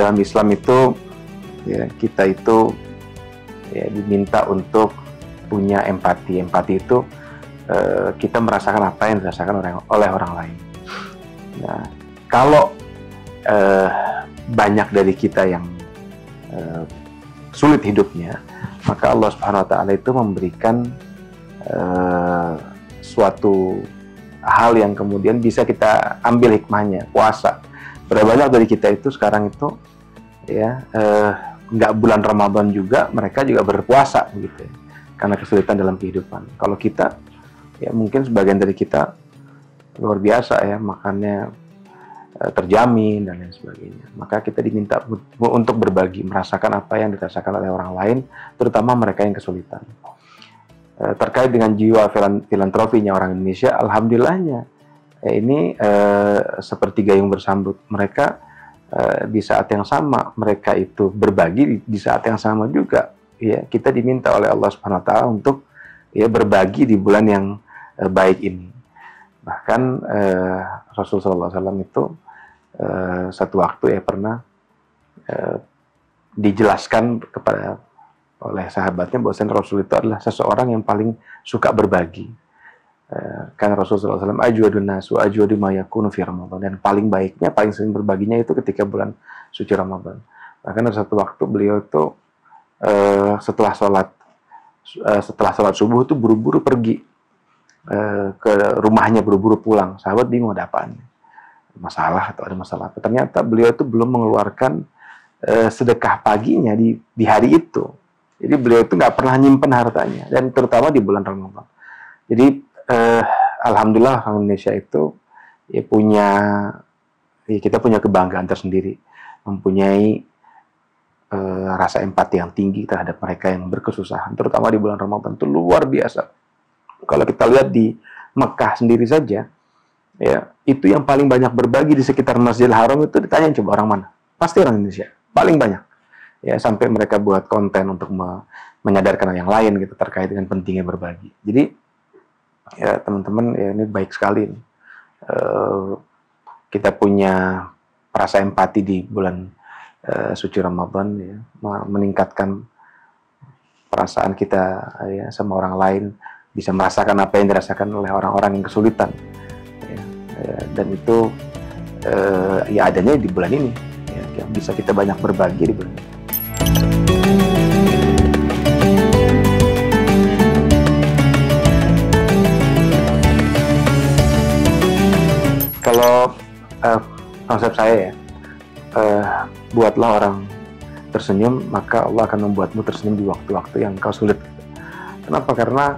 dalam Islam itu ya, kita itu ya diminta untuk punya empati. Empati itu kita merasakan apa yang dirasakan oleh orang lain. Nah, kalau banyak dari kita yang sulit hidupnya, maka Allah Subhanahu Wa Taala itu memberikan suatu hal yang kemudian bisa kita ambil hikmahnya, puasa. Berapa banyak dari kita itu sekarang itu ya nggak bulan Ramadan juga mereka juga berpuasa gitu ya, karena kesulitan dalam kehidupan. Kalau kita ya mungkin sebagian dari kita luar biasa ya, makannya terjamin dan lain sebagainya. Maka kita diminta untuk berbagi, merasakan apa yang dirasakan oleh orang lain, terutama mereka yang kesulitan. Terkait dengan jiwa filantropinya orang Indonesia, alhamdulillahnya ini seperti gayung bersambut. Mereka di saat yang sama mereka itu berbagi, di saat yang sama juga ya kita diminta oleh Allah Subhanahu Wa Taala untuk ya berbagi di bulan yang baik ini. Bahkan Rasulullah SAW itu satu waktu ya pernah dijelaskan kepada oleh sahabatnya bahwasanya Rasul itu adalah seseorang yang paling suka berbagi. Karena Rasulullah SAW ajwadun nas wa ajwadu ma yakunu fi Ramadan, dan paling baiknya, paling sering berbaginya itu ketika bulan suci Ramadan. Bahkan ada satu waktu beliau itu setelah sholat subuh itu buru-buru pergi ke rumahnya, buru-buru pulang. Sahabat bingung ada apaan, masalah atau ada masalah apa. Ternyata beliau itu belum mengeluarkan sedekah paginya di hari itu. Jadi beliau itu nggak pernah nyimpen hartanya, dan terutama di bulan Ramadan. Jadi alhamdulillah orang Indonesia itu ya kita punya kebanggaan tersendiri, mempunyai rasa empati yang tinggi terhadap mereka yang berkesusahan, terutama di bulan Ramadan itu luar biasa. Kalau kita lihat di Mekah sendiri saja, ya itu yang paling banyak berbagi di sekitar Masjidil Haram itu ditanya coba orang mana? Pasti orang Indonesia, paling banyak. Ya sampai mereka buat konten untuk menyadarkan yang lain gitu terkait dengan pentingnya berbagi. Jadi ya teman-teman ya ini baik sekali. Kita punya rasa empati di bulan suci Ramadan ya, meningkatkan perasaan kita ya sama orang lain, bisa merasakan apa yang dirasakan oleh orang-orang yang kesulitan ya, dan itu ya adanya di bulan ini ya, bisa kita banyak berbagi di bulan ini. Kalau konsep saya ya, buatlah orang tersenyum, maka Allah akan membuatmu tersenyum di waktu-waktu yang kau sulit. Kenapa? Karena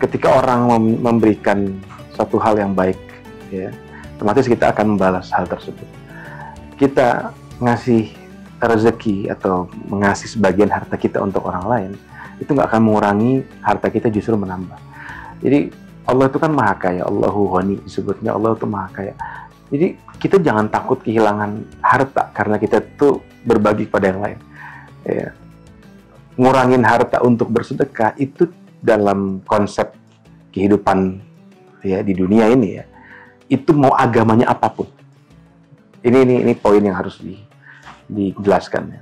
ketika orang memberikan satu hal yang baik, ya, otomatis kita akan membalas hal tersebut. Kita ngasih rezeki atau mengasih sebagian harta kita untuk orang lain, itu nggak akan mengurangi harta kita, justru menambah. Jadi Allah itu kan maha kaya, Allahu Ghani disebutnya, Allah itu maha kaya. Jadi kita jangan takut kehilangan harta karena kita tuh berbagi kepada yang lain. Ya. Ngurangin harta untuk bersedekah itu dalam konsep kehidupan ya di dunia ini ya, itu mau agamanya apapun. Ini poin yang harus dijelaskan ya.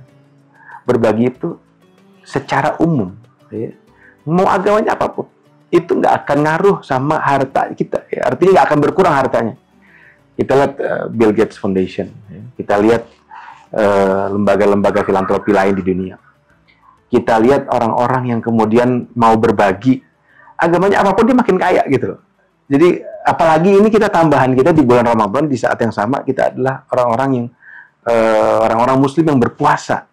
Berbagi itu secara umum ya, mau agamanya apapun itu nggak akan ngaruh sama harta kita ya. Artinya nggak akan berkurang hartanya. Kita lihat Bill Gates Foundation ya. Kita lihat lembaga-lembaga filantropi lain di dunia. Kita lihat orang-orang yang kemudian mau berbagi, agamanya apapun dia makin kaya gitu loh. Jadi apalagi ini kita tambahan kita di bulan Ramadan, di saat yang sama kita adalah orang-orang yang orang-orang Muslim yang berpuasa.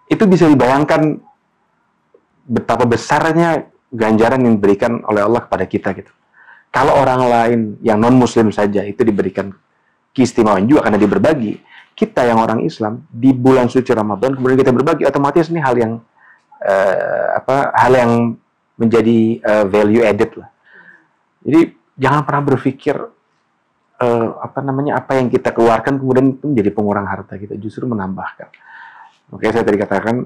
Itu bisa dibayangkan betapa besarnya ganjaran yang diberikan oleh Allah kepada kita gitu. Kalau orang lain yang non-Muslim saja itu diberikan keistimewaan juga karena dia berbagi, kita yang orang Islam di bulan suci Ramadan kemudian kita berbagi, otomatis ini hal yang hal yang menjadi value added lah. Jadi jangan pernah berpikir apa yang kita keluarkan kemudian itu menjadi pengurang harta kita, justru menambahkan. Makanya saya tadi katakan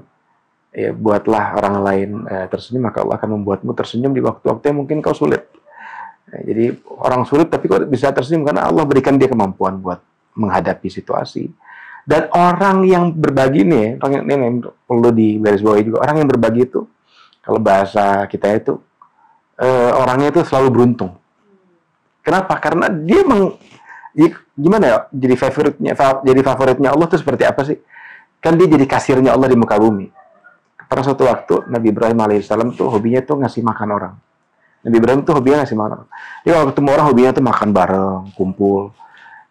ya, buatlah orang lain tersenyum, maka Allah akan membuatmu tersenyum di waktu-waktu yang mungkin kau sulit. Jadi orang sulit tapi kok bisa tersenyum karena Allah berikan dia kemampuan buat menghadapi situasi. Dan orang yang berbagi nih, ini perlu digarisbawahi juga, orang yang berbagi itu, kalau bahasa kita itu, orangnya itu selalu beruntung. Kenapa? Karena dia gimana ya, jadi favoritnya Allah itu seperti apa sih? Kan dia jadi kasirnya Allah di muka bumi. Pada suatu waktu, Nabi Ibrahim alaihissalam tuh hobinya tuh ngasih makan orang. Nabi Ibrahim tuh hobinya ngasih makan orang. Dia kalau ketemu orang hobinya tuh makan bareng, kumpul.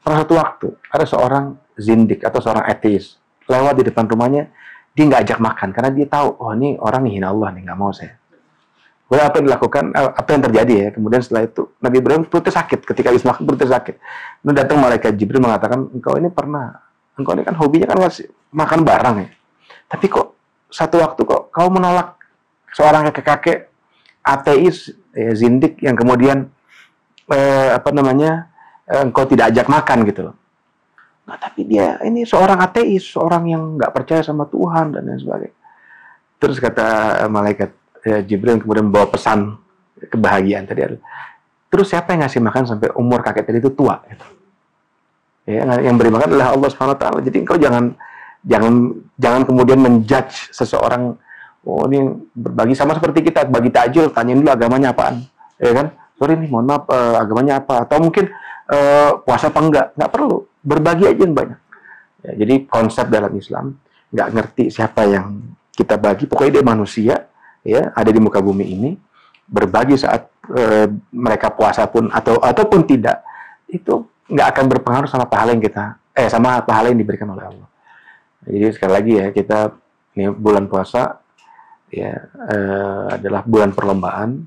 Pada suatu waktu, ada seorang zindik atau seorang ateis lewat di depan rumahnya, dia nggak ajak makan karena dia tahu, oh ini orang hina Allah nih, nggak mau saya. Kemudian apa yang dilakukan, apa yang terjadi ya? Kemudian setelah itu Nabi Ibrahim perutnya sakit, ketika habis makan perutnya sakit. Kemudian datang malaikat Jibril mengatakan, engkau ini kan hobinya kan ngasih makan barang ya. Tapi kok satu waktu kok kau menolak seorang kakek-kakek ateis, zindik yang kemudian engkau tidak ajak makan gitu loh. Nah, tapi dia ini seorang ateis, seorang yang nggak percaya sama Tuhan dan lain sebagainya. Terus kata malaikat Jibril kemudian membawa pesan kebahagiaan tadi. Terus siapa yang ngasih makan sampai umur kakek tadi itu tua? Gitu. Ya, yang beri makan adalah Allah Subhanahu Wa Taala. Jadi engkau jangan kemudian menjudge seseorang. Oh ini berbagi sama seperti kita bagi takjil, tanyain dulu agamanya apaan, ya kan? Sorry nih, mohon maaf, agamanya apa? Atau mungkin puasa apa enggak? Nggak perlu, berbagi aja yang banyak. Ya, jadi konsep dalam Islam nggak ngerti siapa yang kita bagi, pokoknya dia manusia, ya ada di muka bumi ini, berbagi saat mereka puasa pun ataupun tidak, itu nggak akan berpengaruh sama pahala yang sama pahala yang diberikan oleh Allah. Jadi sekali lagi ya, kita ini bulan puasa ya adalah bulan perlombaan,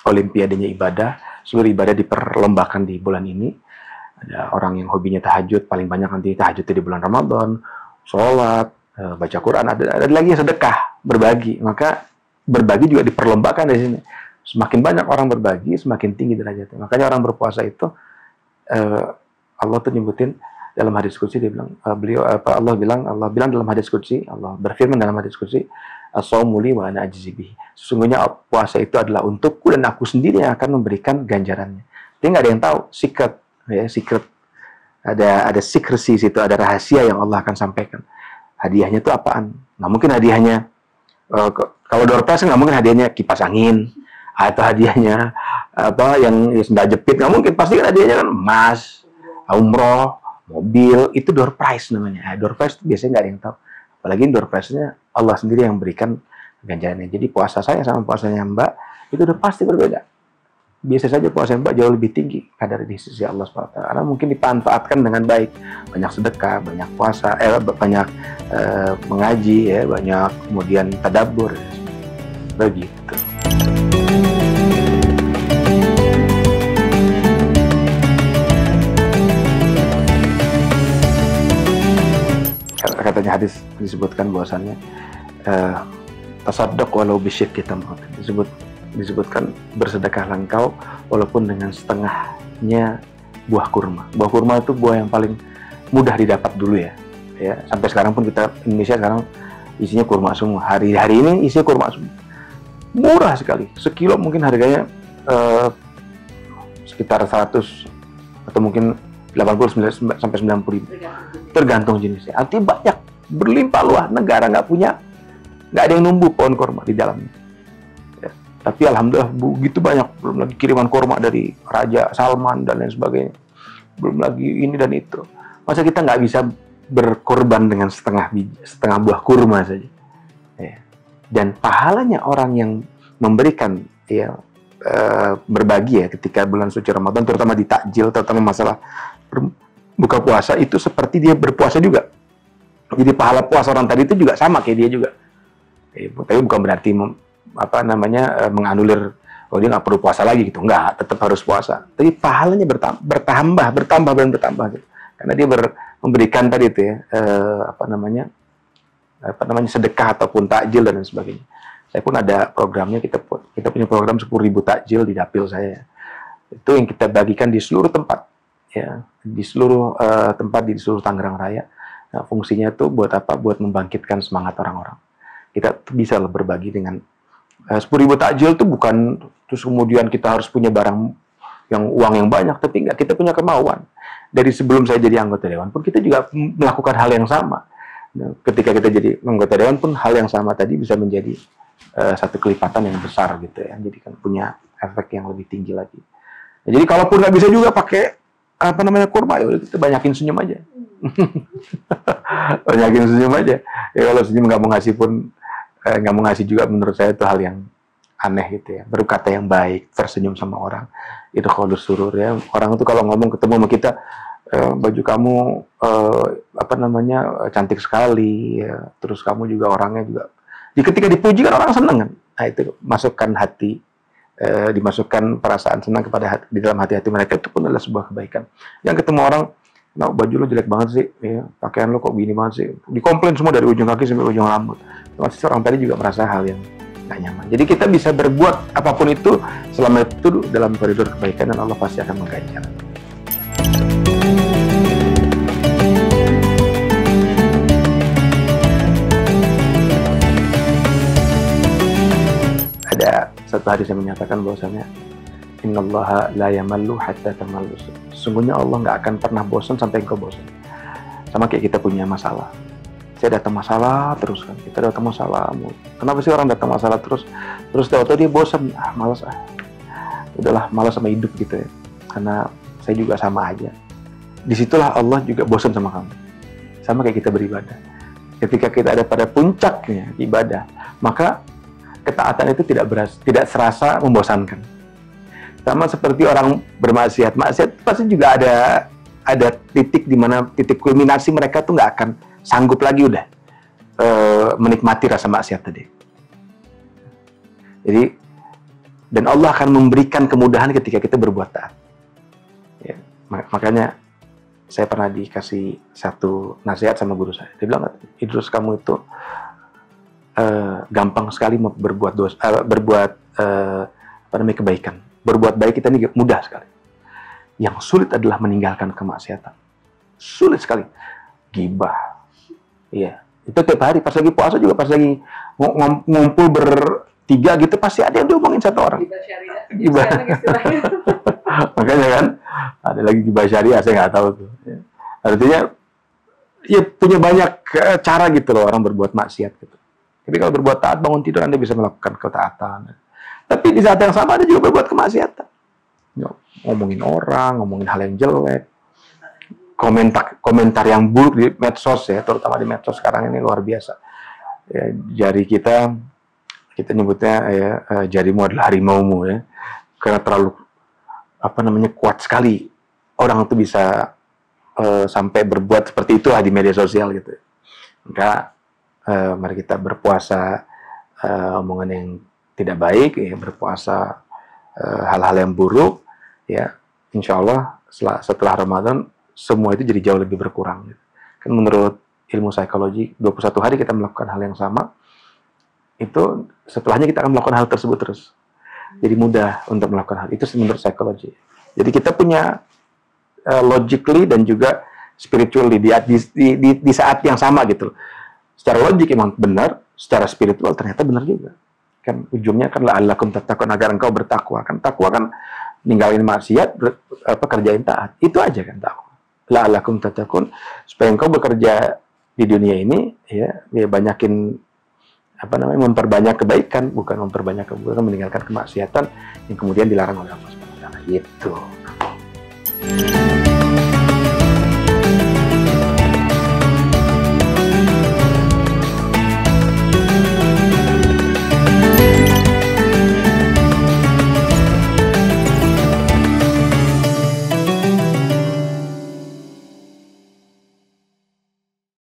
olimpiadanya ibadah, seluruh ibadah diperlombakan di bulan ini. Ada orang yang hobinya tahajud, paling banyak nanti tahajudnya di bulan Ramadan, sholat, baca Quran, ada lagi yang sedekah, berbagi. Maka berbagi juga diperlombakan di sini. Semakin banyak orang berbagi, semakin tinggi derajatnya. Makanya orang berpuasa itu Allah tuh nyebutin dalam hadis qudsi, dia bilang Allah bilang dalam hadis qudsi, Allah berfirman dalam hadis qudsi, as-shaumu li wa ana ajzi bihi. Sesungguhnya puasa itu adalah untukku dan aku sendiri yang akan memberikan ganjarannya. Dia nggak ada yang tahu, secret. Ada secrecy situ, ada rahasia yang Allah akan sampaikan. Hadiahnya itu apaan? Nah mungkin hadiahnya kalau door prize nggak mungkin hadiahnya kipas angin atau hadiahnya yang sendal jepit, nggak mungkin. Pasti kan hadiahnya kan emas, umroh, mobil, itu door prize namanya. Door prize itu biasanya nggak ada yang tahu. Apalagi door prize-nya Allah sendiri yang berikan ganjarannya. Jadi puasa saya sama puasanya Mbak itu udah pasti berbeda. Biasa saja puasa Mbak jauh lebih tinggi kadar di sisi Allah SWT. Karena mungkin dimanfaatkan dengan baik. Banyak sedekah, banyak puasa, banyak mengaji, ya, banyak kemudian tadabbur. Begitu. Katanya hadis disebutkan bahwasannya tasaddaq walau bisyikki tamrat. Disebutkan bersedekahlah engkau walaupun dengan setengahnya buah kurma. Buah kurma itu buah yang paling mudah didapat dulu ya. Sampai sekarang pun kita Indonesia sekarang isinya kurma semua. Hari ini isinya kurma semua. Murah sekali. Sekilo mungkin harganya sekitar 100 atau mungkin 80 sampai 90 ribu. Tergantung jenisnya. Artinya banyak, berlimpah luas. Negara nggak ada yang numbuh pohon kurma di dalamnya. Tapi alhamdulillah begitu banyak, belum lagi kiriman kurma dari Raja Salman dan lain sebagainya, belum lagi ini dan itu. Masa kita nggak bisa berkorban dengan setengah buah kurma saja? Dan pahalanya orang yang memberikan berbagi ketika bulan suci Ramadan, terutama di takjil, terutama masalah buka puasa, itu seperti dia berpuasa juga. Jadi pahala puasa orang tadi itu juga sama kayak dia juga. Tapi bukan berarti menganulir dia nggak perlu puasa lagi gitu, nggak, tetap harus puasa. Tapi pahalanya bertambah gitu. Karena dia memberikan tadi itu sedekah ataupun takjil dan lain sebagainya. Saya pun ada programnya, kita punya program 10.000 takjil di dapil saya. Itu yang kita bagikan di seluruh tempat, ya, di seluruh tempat di seluruh Tangerang Raya. Nah, fungsinya itu buat apa? Buat membangkitkan semangat orang-orang. Kita bisa berbagi dengan 10.000 takjil itu bukan terus kemudian kita harus punya barang yang uang yang banyak, tapi enggak, kita punya kemauan. Dari sebelum saya jadi anggota dewan pun kita juga melakukan hal yang sama. Nah, ketika kita jadi anggota dewan pun hal yang sama tadi bisa menjadi satu kelipatan yang besar gitu ya. Jadi kan punya efek yang lebih tinggi lagi. Nah, jadi kalaupun nggak bisa juga pakai apa namanya kurma, ya kita banyakin senyum aja. Banyakin senyum aja. Ya kalau senyum nggak mau ngasih pun nggak mau ngasih juga, menurut saya itu hal yang aneh gitu ya. Berkata yang baik, tersenyum sama orang, itu kalau surur ya. Orang itu kalau ngomong ketemu sama kita, baju kamu apa namanya cantik sekali, ya. Terus kamu juga orangnya juga. Ketika dipuji kan orang seneng kan. Nah itu masukkan hati, dimasukkan perasaan senang kepada hati, di dalam hati-hati mereka, itu pun adalah sebuah kebaikan. Yang ketemu orang, nah baju lo jelek banget sih, ya, pakaian lo kok gini banget sih, dikomplain semua dari ujung kaki sampai ujung rambut. Pasti orang tadi juga merasa hal yang gak nyaman. Jadi kita bisa berbuat apapun itu selama itu dalam koridor kebaikan, dan Allah pasti akan mengganjar. Ada satu hadis yang menyatakan bahwasanya innallaha la yamallu hatta tamallu. Sesungguhnya Allah nggak akan pernah bosan sampai engkau bosan. Sama kayak kita punya masalah. Saya datang masalah terus kan. Kita datang masalah. Kenapa sih orang datang masalah terus? Terus tahu-tahu dia bosan. Malas udahlah, malas sama hidup gitu ya. Karena saya juga sama aja. Disitulah Allah juga bosan sama kamu. Sama kayak kita beribadah. Ketika kita ada pada puncaknya ibadah, maka ketaatan itu tidak serasa membosankan. Sama seperti orang bermaksiat, maksiat pasti juga ada titik di mana titik kulminasi mereka tuh nggak akan sanggup lagi udah menikmati rasa maksiat tadi. Jadi, dan Allah akan memberikan kemudahan ketika kita berbuat taat. Ya, makanya saya pernah dikasih satu nasihat sama guru saya. Dia bilang, Idrus, kamu itu gampang sekali berbuat kebaikan. Berbuat baik kita ini mudah sekali. Yang sulit adalah meninggalkan kemaksiatan. Sulit sekali. Ghibah. Iya. Itu tiap hari, pas lagi puasa juga, pas lagi ngumpul bertiga gitu, pasti ada yang diomongin satu orang. Ghibah syariah. Makanya kan, ada lagi ghibah syariah, saya nggak tahu tuh. Artinya, ya punya banyak cara gitu loh orang berbuat maksiat gitu. Tapi kalau berbuat taat, bangun tidur Anda bisa melakukan ketaatan. Tapi di saat yang sama Anda juga berbuat kemaksiatan. Ngomongin orang, ngomongin hal yang jelek, komentar yang buruk di medsos ya, terutama di medsos sekarang ini luar biasa. Ya, jari kita nyebutnya ya, jarimu adalah harimaumu ya, karena terlalu kuat sekali orang itu bisa sampai berbuat seperti itulah di media sosial gitu. Maka mari kita berpuasa omongan yang tidak baik, ya, berpuasa hal-hal yang buruk, ya, insya Allah setelah Ramadan semua itu jadi jauh lebih berkurang. Gitu. Kan menurut ilmu psikologi, 21 hari kita melakukan hal yang sama, itu setelahnya kita akan melakukan hal tersebut terus. Jadi mudah untuk melakukan hal itu menurut psikologi. Jadi kita punya logically dan juga spiritually di saat yang sama gitu. Secara logik emang benar, secara spiritual ternyata benar juga. Kan ujungnya kan la'allakum tattaqun, agar engkau bertakwa. Kan takwa kan ninggalin maksiat, kerjain taat. Itu aja kan takwa. La'allakum tattaqun, supaya engkau bekerja di dunia ini ya banyakin memperbanyak kebaikan, bukan memperbanyak keburukan, meninggalkan kemaksiatan yang kemudian dilarang oleh Allah Subhanahu wa taala. Gitu.